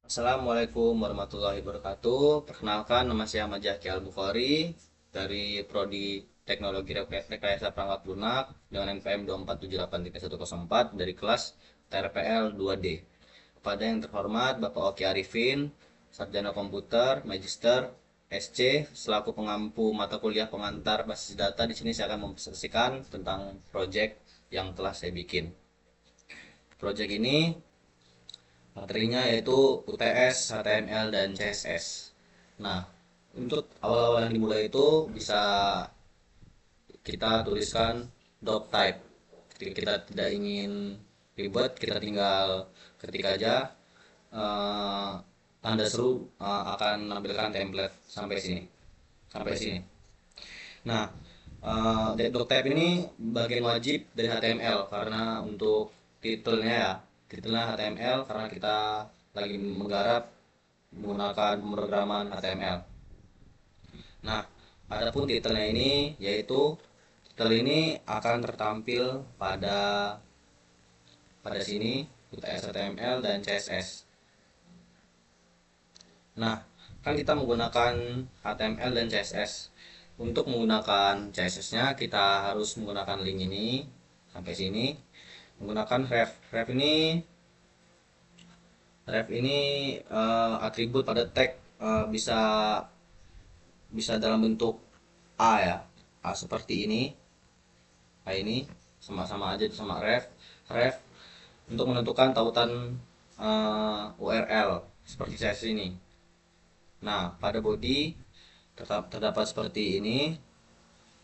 Assalamualaikum warahmatullahi wabarakatuh. Perkenalkan, nama saya Ahmad Jaki Al-Bukhari dari Prodi Teknologi Rekayasa Perangkat Lunak dengan NPM 2478.104 dari kelas TRPL 2D. Kepada yang terhormat Bapak Oki Arifin, Sarjana Komputer, Magister, SC, selaku pengampu mata kuliah pengantar basis data, di sini saya akan mempresentasikan tentang proyek yang telah saya bikin. Proyek ini materinya yaitu UTS, HTML, dan CSS. Nah, untuk awal-awal yang dimulai itu bisa kita tuliskan doc type. Ketika kita tidak ingin ribet, kita tinggal ketik aja eh, tanda seru akan menampilkan template sampai sini. Sampai sini. Nah, doc type ini bagian wajib dari HTML karena untuk titelnya ya, titelnya HTML karena kita lagi menggarap menggunakan pemrograman HTML. Nah, adapun titelnya ini yaitu titel ini akan tertampil pada pada sini UTS HTML dan CSS. Nah, kan kita menggunakan HTML dan CSS. Untuk menggunakan CSS-nya kita harus menggunakan link ini sampai sini. Menggunakan ref ini atribut pada tag bisa bisa dalam bentuk A ya, A seperti ini, A ini sama-sama aja sama ref untuk menentukan tautan URL seperti saya sini. Nah, pada body tetap terdapat seperti ini.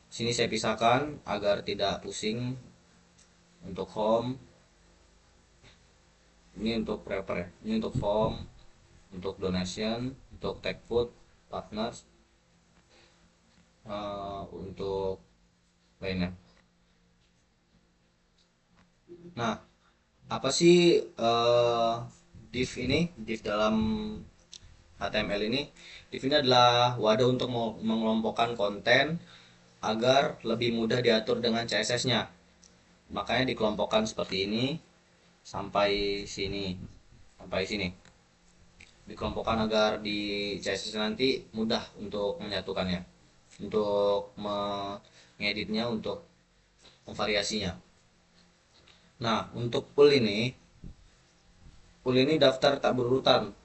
Sini saya pisahkan agar tidak pusing. Untuk home ini untuk prepare ya. Ini untuk home, untuk donation, untuk tag food, partners, untuk lainnya. Nah, apa sih div dalam HTML ini? Div ini adalah wadah untuk mengelompokkan konten agar lebih mudah diatur dengan CSS-nya. Makanya dikelompokkan seperti ini sampai sini, sampai sini. Dikelompokkan agar di CSS nanti mudah untuk menyatukannya, untuk mengeditnya, untuk memvariasinya. Nah, untuk pool ini daftar tak berurutan,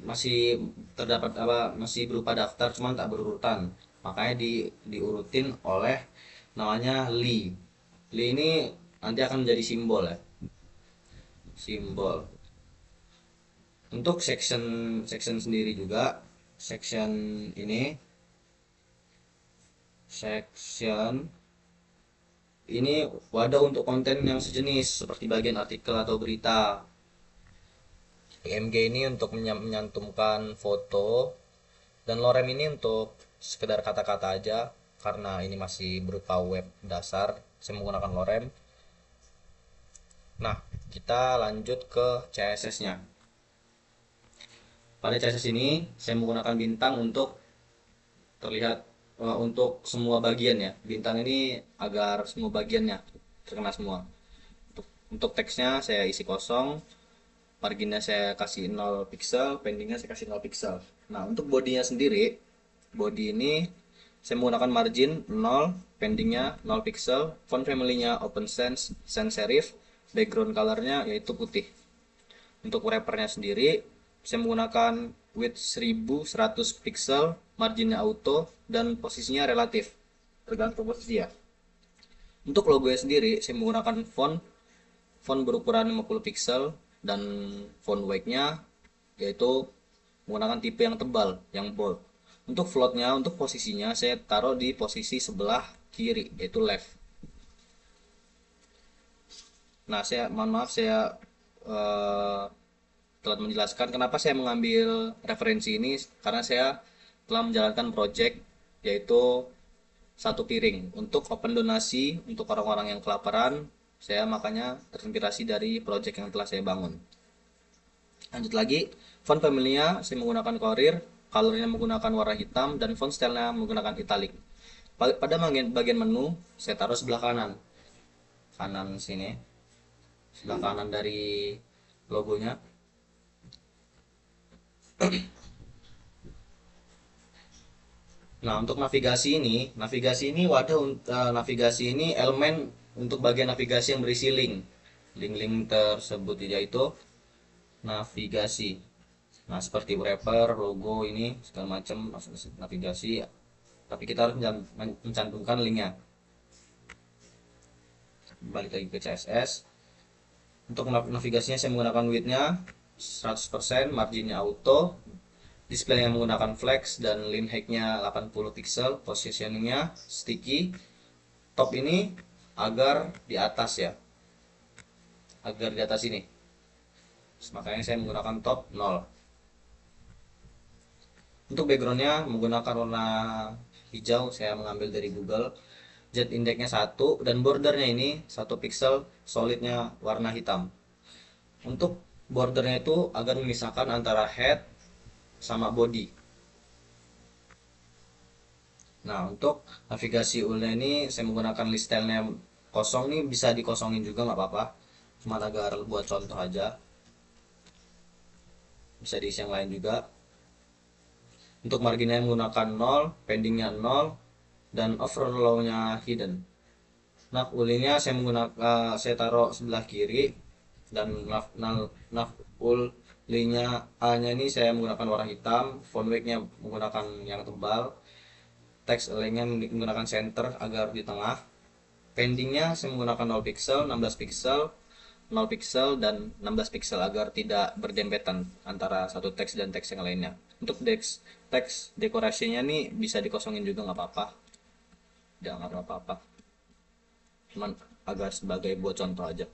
masih terdapat apa, masih berupa daftar cuman tak berurutan, makanya diurutin oleh namanya li ini nanti akan menjadi simbol ya, simbol. Untuk section section sendiri juga, section ini section ini wadah untuk konten yang sejenis seperti bagian artikel atau berita. PMG ini untuk menyantumkan foto, dan lorem ini untuk sekedar kata-kata aja karena ini masih berupa web dasar, saya menggunakan lorem. Nah, kita lanjut ke CSS-nya. Pada CSS ini saya menggunakan bintang untuk terlihat untuk semua bagian ya. Bintang ini agar semua bagiannya terkena semua. Untuk teksnya saya isi kosong, marginnya saya kasih 0 pixel, pendingnya saya kasih 0 pixel. Nah, untuk bodinya sendiri, body ini saya menggunakan margin 0, pendingnya 0 pixel, font family-nya open sans serif, background color-nya yaitu putih. Untuk wrapper-nya sendiri, saya menggunakan width 1100 pixel, marginnya auto, dan posisinya relatif, tergantung posisi ya. Untuk logonya sendiri, saya menggunakan font berukuran 50 pixel, dan font weight-nya yaitu menggunakan tipe yang tebal, yang bold. Untuk floatnya, untuk posisinya saya taruh di posisi sebelah kiri, yaitu left. Nah, saya mohon maaf, saya eh, telah menjelaskan kenapa saya mengambil referensi ini, karena saya telah menjalankan project yaitu satu piring untuk open donasi untuk orang-orang yang kelaparan. Saya makanya terinspirasi dari project yang telah saya bangun. Lanjut lagi, font family-nya saya menggunakan Courier, color-nya menggunakan warna hitam, dan font style-nya menggunakan italic. Pada bagian menu saya taruh sebelah kanan, kanan sini, sebelah kanan dari logonya. Nah, untuk navigasi ini navigasi ini elemen untuk bagian navigasi yang berisi link. Link-link tersebut yaitu navigasi. Nah, seperti wrapper, logo ini segala macam navigasi. Tapi kita harus mencantumkan linknya. Balik lagi ke CSS. Untuk navigasinya saya menggunakan width-nya 100%, marginnya auto, display yang menggunakan flex dan line height-nya 80 pixel, positioning-nya sticky. Top ini agar di atas ya, agar di atas ini. Makanya saya menggunakan top 0. Untuk backgroundnya menggunakan warna hijau, saya mengambil dari Google. Z indexnya 1 dan bordernya ini 1 pixel, solidnya warna hitam. Untuk bordernya itu agar memisahkan antara head sama body. Nah, untuk navigasi UL ini saya menggunakan list style-nya kosong, nih bisa dikosongin juga nggak apa-apa, cuma agar buat contoh aja, bisa diisi yang lain juga. Untuk marginnya menggunakan 0, pendingnya 0, dan overflow-nya hidden. Nav ulinya saya menggunakan saya taruh sebelah kiri, dan nav ulinya A-nya ini saya menggunakan warna hitam, font weight-nya menggunakan yang tebal, teks lainnya menggunakan center agar di tengah. Pendingnya saya menggunakan 0 pixel, 16 pixel, 0 pixel, dan 16 pixel agar tidak berdempetan antara satu teks dan teks yang lainnya. Untuk teks dekorasinya nih bisa dikosongin juga nggak apa-apa, tidak ngaruh apa-apa, cuman agar sebagai buat contoh aja.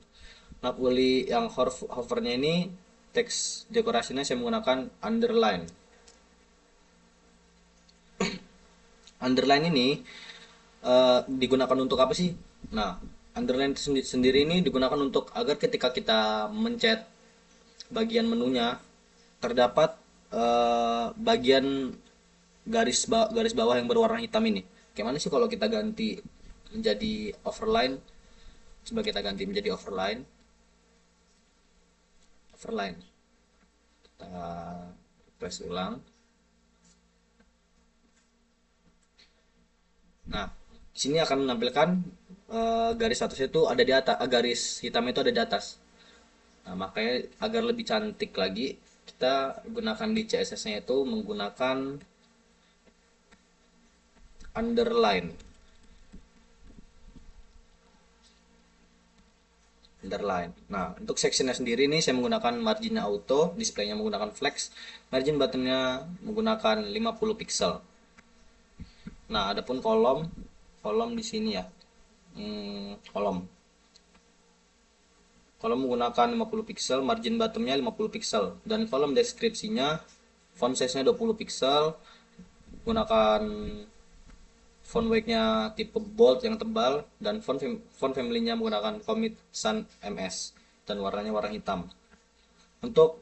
Nah, uli yang hovernya ini teks dekorasinya saya menggunakan underline. Underline ini digunakan untuk apa sih? Nah, underline sendiri ini digunakan untuk agar ketika kita mencet bagian menunya terdapat bagian garis bawah yang berwarna hitam ini. Gimana sih kalau kita ganti menjadi overline? Coba kita ganti menjadi overline. Overline. Kita press ulang. Nah, di sini akan menampilkan garis status itu ada di atas, garis hitam itu ada di atas. Nah, makanya agar lebih cantik lagi, kita gunakan di CSS-nya itu menggunakan underline. Underline. Nah, untuk sectionnya sendiri ini saya menggunakan marginnya auto, displaynya menggunakan flex, margin bottomnya menggunakan 50 pixel. Nah, adapun kolom di sini ya, kolom menggunakan 50 pixel, margin bottomnya 50 pixel, dan kolom deskripsinya font size-nya 20 pixel, menggunakan font weight-nya tipe bold yang tebal, dan font family-nya menggunakan Comic Sans MS dan warnanya warna hitam. Untuk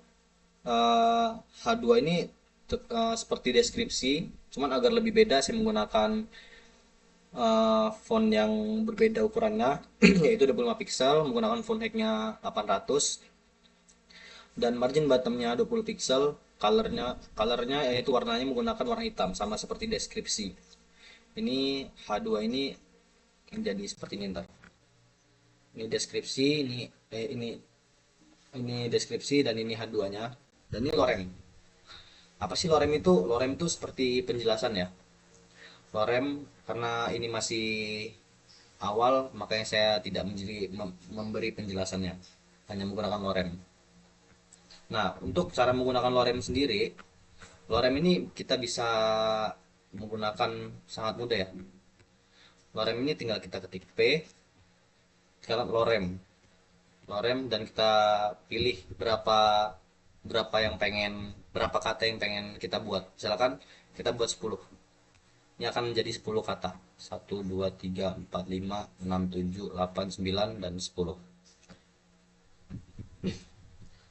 H2 ini seperti deskripsi, cuman agar lebih beda saya menggunakan font yang berbeda ukurannya yaitu 25 pixel, menggunakan font height-nya 800, dan margin bottomnya 20 pixel, colornya yaitu warnanya menggunakan warna hitam sama seperti deskripsi. Ini H2 ini menjadi seperti ini ntar. Ini deskripsi, ini deskripsi, dan ini H2-nya, dan ini lorem. Apa sih lorem itu? Lorem itu seperti penjelasan ya. Lorem karena ini masih awal, makanya saya tidak memberi penjelasannya, hanya menggunakan lorem. Nah, untuk cara menggunakan lorem sendiri, lorem ini kita bisa menggunakan sangat mudah ya. Lorem ini tinggal kita ketik P, sekarang lorem, dan kita pilih berapa kata yang pengen kita buat. Misalkan kita buat 10, ini akan menjadi 10 kata, 1 2 3 4 5 6 7 8 9 dan 10.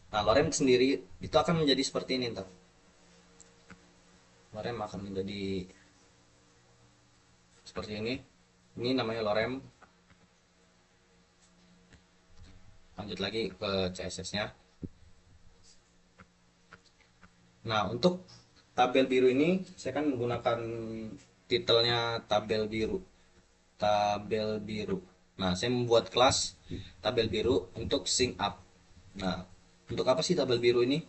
Nah, lorem sendiri itu akan menjadi seperti ini ntar. Lorem akan menjadi seperti ini namanya lorem. Lanjut lagi ke CSS nya. Nah, untuk tabel biru ini saya kan menggunakan titelnya tabel biru. Tabel biru. Nah, saya membuat kelas tabel biru untuk sync up. Nah, untuk apa sih tabel biru ini?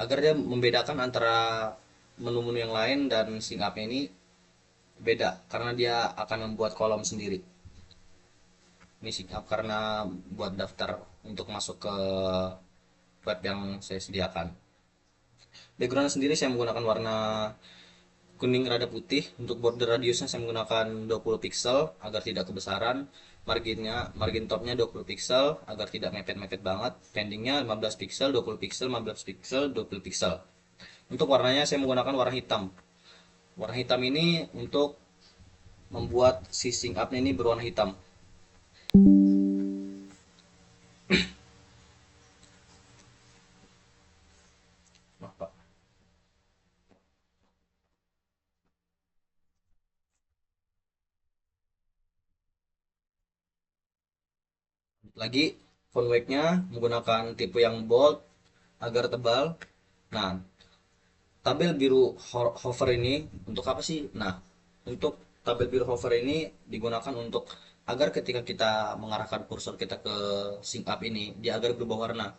Agar dia membedakan antara menu-menu yang lain dan sync up ini beda karena dia akan membuat kolom sendiri. Ini sync up karena buat daftar untuk masuk ke web yang saya sediakan. Background sendiri saya menggunakan warna kuning rada putih. Untuk border radiusnya saya menggunakan 20 pixel agar tidak kebesaran. Margin topnya 20 pixel agar tidak mepet-mepet banget. Paddingnya 15 pixel, 20 pixel, 15 pixel, 20 pixel. Untuk warnanya saya menggunakan warna hitam. Warna hitam ini untuk membuat si sync up ini berwarna hitam. Maaf, Pak. Lagi font weight-nya menggunakan tipe yang bold agar tebal. Nah, tabel biru hover ini untuk apa sih? Nah, untuk tabel biru hover ini digunakan untuk agar ketika kita mengarahkan kursor kita ke sync up ini, dia agar berubah warna.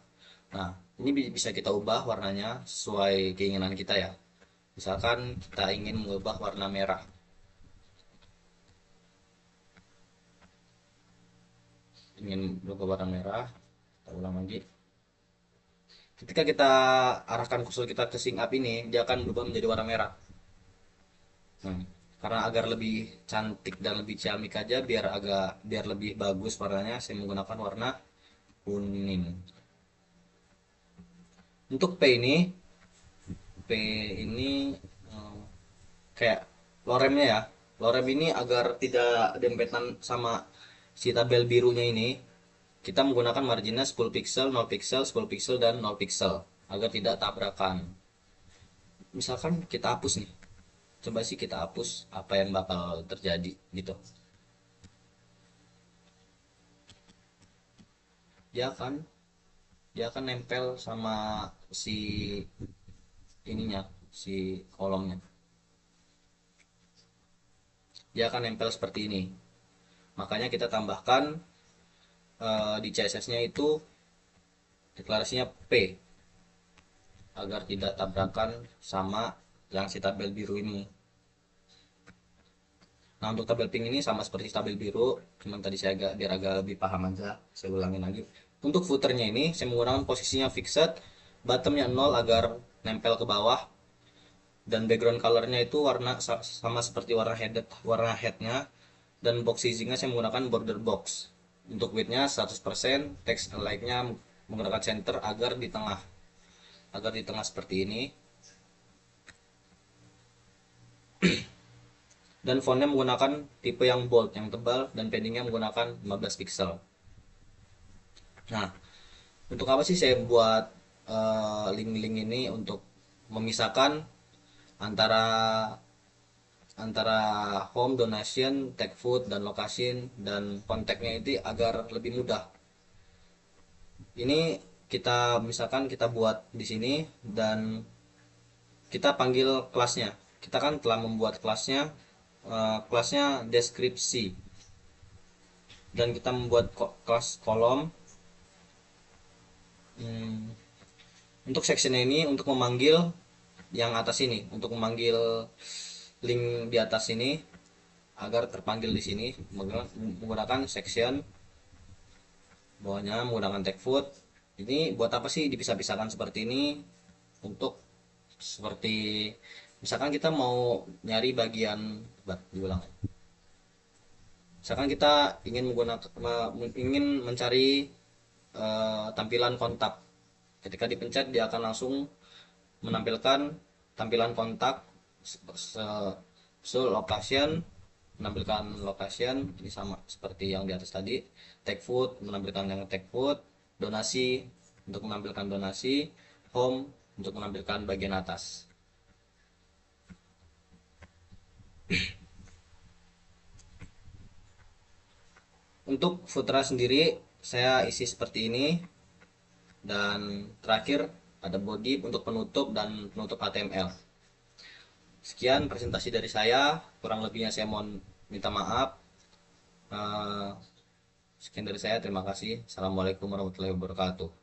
Nah, ini bisa kita ubah warnanya sesuai keinginan kita ya. Misalkan kita ingin mengubah warna merah. Ingin berubah warna merah, kita ulang lagi. Ketika kita arahkan kursor kita ke sync up ini, dia akan berubah menjadi warna merah. Nah, karena agar lebih cantik dan lebih ciamik aja biar lebih bagus warnanya, saya menggunakan warna kuning. Untuk P ini eh, kayak loremnya ya. Lorem ini agar tidak dempetan sama si tabel birunya ini, kita menggunakan marginnya 10 pixel, 0 pixel, 10 pixel dan 0 pixel agar tidak tabrakan. Misalkan kita hapus nih. Coba sih kita hapus apa yang bakal terjadi gitu. Dia akan dia akan nempel sama si ininya, si kolomnya. Dia akan nempel seperti ini. Makanya kita tambahkan di CSS-nya itu deklarasinya P agar tidak tabrakan sama yang si tabel biru ini. Nah, untuk tabel pink ini sama seperti tabel biru, cuman tadi saya biar agak lebih paham aja, saya ulangin lagi. Untuk footernya ini saya menggunakan posisinya fixed, bottomnya 0 agar nempel ke bawah, dan background colornya itu warna sama seperti warna headnya, dan box sizingnya saya menggunakan border box. Untuk widthnya 100%, text align-nya menggunakan center agar di tengah seperti ini, dan fontnya menggunakan tipe yang bold yang tebal, dan paddingnya menggunakan 15 pixel. Nah, untuk apa sih saya buat link-link ini untuk memisahkan antara antara home, donation, tag food, dan location dan kontaknya itu agar lebih mudah. Ini kita misalkan kita buat di sini dan kita panggil kelasnya. Kita kan telah membuat kelasnya, kelasnya deskripsi, dan kita membuat kelas kolom. Untuk sectionnya ini untuk memanggil yang atas ini, untuk memanggil link di atas ini agar terpanggil di sini menggunakan section, bawahnya menggunakan tag food. Ini buat apa sih dipisah-pisahkan seperti ini? Untuk seperti misalkan kita mau nyari bagian, diulang. Misalkan kita ingin mencari tampilan kontak. Ketika dipencet dia akan langsung menampilkan tampilan kontak, location, menampilkan location. Ini sama seperti yang di atas tadi. Tag food menampilkan yang tag food, donasi untuk menampilkan donasi, home untuk menampilkan bagian atas. Untuk footer sendiri saya isi seperti ini, dan terakhir ada body untuk penutup dan penutup HTML. Sekian presentasi dari saya, kurang lebihnya saya mohon minta maaf. Sekian dari saya, terima kasih. Assalamualaikum warahmatullahi wabarakatuh.